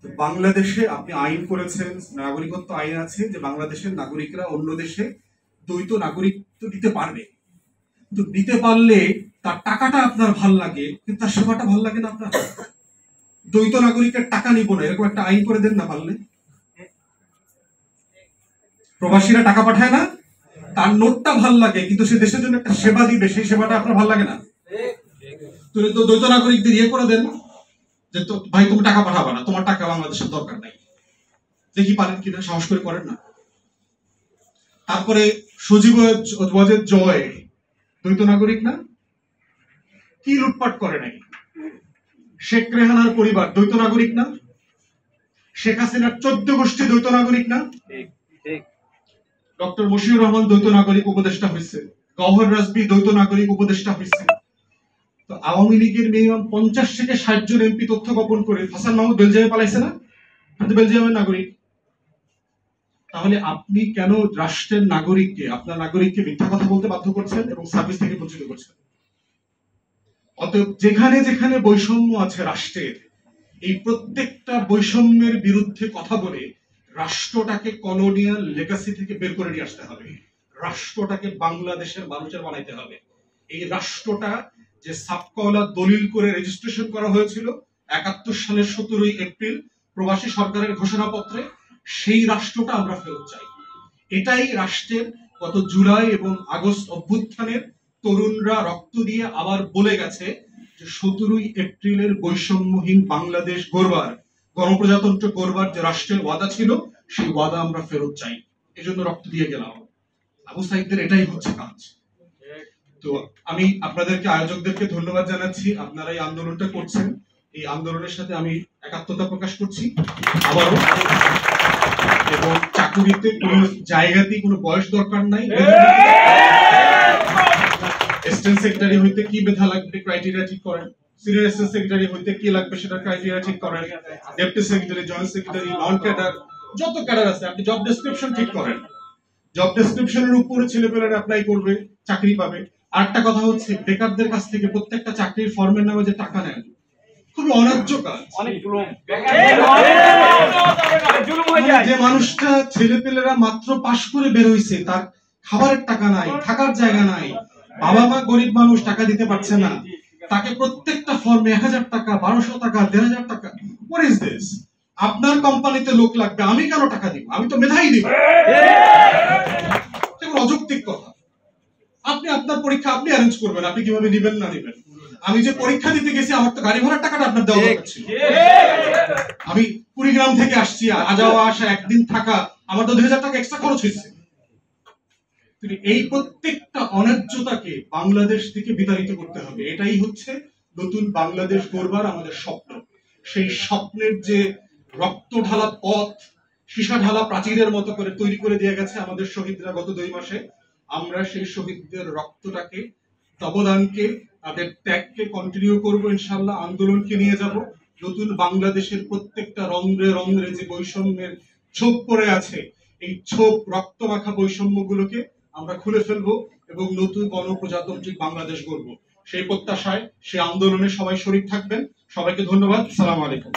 তো বাংলাদেশে আপনি আইন করেছেন, নাগরিকত্ব আইন আছে যে বাংলাদেশের নাগরিকরা অন্য দেশে দ্বৈত নাগরিকত্ব দিতে পারবে। তো দিতে পারলে তার টাকাটা আপনার ভাল লাগে, কিন্তু তার সেবাটা ভাল লাগে না আপনার। দ্বৈত নাগরিকের টাকা নিব না, এরকম একটা আইন করে দেন না পারলে। প্রবাসীরা টাকা পাঠায় না, তার নোটটা ভাল লাগে, কিন্তু সে দেশের জন্য একটা সেবা দিবে, সেই সেবাটা আপনার ভাল লাগে না। তো দ্বৈত নাগরিকদের ইয়ে করে দেন যে তো ভাই তুমি টাকা পাঠাবা না, তোমার টাকা বাংলাদেশের দরকার নাই। দেখি পারেন কিনা, সাহস করে করেন না। তারপরে সজীব ওয়াজেদ জয় দ্বৈত নাগরিক না? কি লুটপাট করে নাই? শেখ রেহানার পরিবার দ্বৈত নাগরিক না? শেখ হাসিনার 14 গোষ্ঠী দ্বৈত নাগরিক না? ডক্টর মশিউর রহমান দ্বৈত নাগরিক উপদেষ্টা হয়েছে, গওহর রাজবি দ্বৈত নাগরিক উপদেষ্টা হয়েছে। তো আওয়ামী লীগের মিনিমাম 50 থেকে 60 জন এমপি তথ্য গোপন করে হাসান মাহমুদ বেলজিয়ামে পালাইছে না? বেলজিয়ামের নাগরিক। তাহলে আপনি কেন রাষ্ট্রের নাগরিককে, আপনার নাগরিককে মিথ্যা কথা বলতে বাধ্য করছেন এবং সার্ভিস থেকে বঞ্চিত করছেন? অতএব যেখানে যেখানে বৈষম্য আছে রাষ্ট্রের, এই প্রত্যেকটা বৈষম্যের বিরুদ্ধে কথা বলে রাষ্ট্রটাকে কলোনিয়াল লেগাসি থেকে বের করে নিয়ে আসতে হবে। রাষ্ট্রটাকে বাংলাদেশের মানুষের বানাইতে হবে। এই রাষ্ট্রটা যে সাবকওয়ালা দলিল করে রেজিস্ট্রেশন করা হয়েছিল 71 সালের 17 এপ্রিল প্রবাসী সরকারের ঘোষণাপত্রে, সেই রাষ্ট্রটা আমরা ফেরত চাই। এটাই রাষ্ট্রের গত জুলাই এবং আগস্ট অভ্যুত্থানের তরুণরা রক্ত দিয়ে আবার বলে গেছে যে 17 এপ্রিলের বৈষম্যহীন বাংলাদেশ গড়বার, গণপ্রজাতন্ত্র গড়বার যে রাষ্ট্রের ওয়াদা ছিল, সেই ওয়াদা আমরা ফেরত চাই। এজন্য রক্ত দিয়ে গেলাম। আবু সাইদদের এটাই হচ্ছে কাজ। তো আমি আপনাদেরকে, আয়োজকদেরকে ধন্যবাদ জানাচ্ছি। আপনারা এই আন্দোলনটা করছেন, এই আন্দোলনের সাথে আমি একাত্মতা প্রকাশ করছি আবারও। এবং চাকুরিতে কোনো জায়গাতেই কোনো বয়স দরকার নাই। অ্যাসিস্ট্যান্ট সেক্রেটারি হইতে কি মেধা লাগবে ক্রাইটেরিয়া ঠিক করেন, সিনিয়র অ্যাসিস্ট্যান্ট সেক্রেটারি হইতে কি লাগবে সেটা ক্রাইটেরিয়া ঠিক করেন, deputy secretary, joint secretary, non cadre, যত ক্যাডার আছে আপনি জব ডেসক্রিপশন ঠিক করেন। জব ডেসক্রিপশনের উপরে ছেলেপেলেরা অ্যাপ্লাই করবে, চাকরি পাবে। আরেকটা কথা হচ্ছে, বেকারদের কাছ থেকে প্রত্যেকটা চাকরির ফর্মের নামে যে টাকা নেন, খুবই অন্যায্য কাজ। যে মানুষটা, ছেলেপেলেরা মাত্র পাশ করে বের হইছে, তার খাবারের টাকা নাই, থাকার জায়গা নাই, বাবা মা গরিব মানুষ, টাকা দিতে পারছে না, তাকে প্রত্যেকটা ফর্মে 1000 টাকা, 1200 টাকা, 1500 টাকা। What is this? আপনার কোম্পানিতে লোক লাগবে, আমি কেন টাকা দিব? আমি তো মেধাই দিব। অযৌক্তিক কথা। আপনি আপনার পরীক্ষা আপনি অ্যারেঞ্জ করবেন, আপনি কিভাবে নেবেন না নেবেন। আমি যে পরীক্ষা দিতে গেছি, আমার তো গাড়ি ভাড়ার টাকাটা আপনার দেওয়া দরকার ছিল। আমি কুড়িগ্রাম থেকে আসছি, যাওয়া আসা, একদিন থাকা, আমার তো 2000 টাকা এক্সট্রা খরচ হয়েছে। এই প্রত্যেকটা অন্যায্যতাকে বাংলাদেশ থেকে বিতাড়িত করতে হবে। এটাই হচ্ছে নতুন বাংলাদেশ গড়বার আমাদের স্বপ্ন। সেই স্বপ্নের যে রক্ত ঢালা পথ, সীসা ঢালা প্রাচীরের মতো করে তৈরি করে দিয়ে গেছে আমাদের শহীদরা গত 2 মাসে, আমরা সেই শহীদদের রক্তটাকে, অবদানকে, তাদের ত্যাগকে কন্টিনিউ করবো ইনশাআল্লাহ। আন্দোলনকে নিয়ে যাব। নতুন বাংলাদেশের প্রত্যেকটা রন্ধ্রে রন্ধ্রে যে বৈষম্যের ছোপ পড়ে আছে, এই ছোপ, রক্ত মাখা বৈষম্যগুলোকে আমরা খুলে ফেলবো এবং নতুন গণপ্রজাতান্ত্রিক বাংলাদেশ গড়বো। সেই প্রত্যাশায়, সেই আন্দোলনে সবাই শরীক থাকবেন। সবাইকে ধন্যবাদ। আসসালামু আলাইকুম।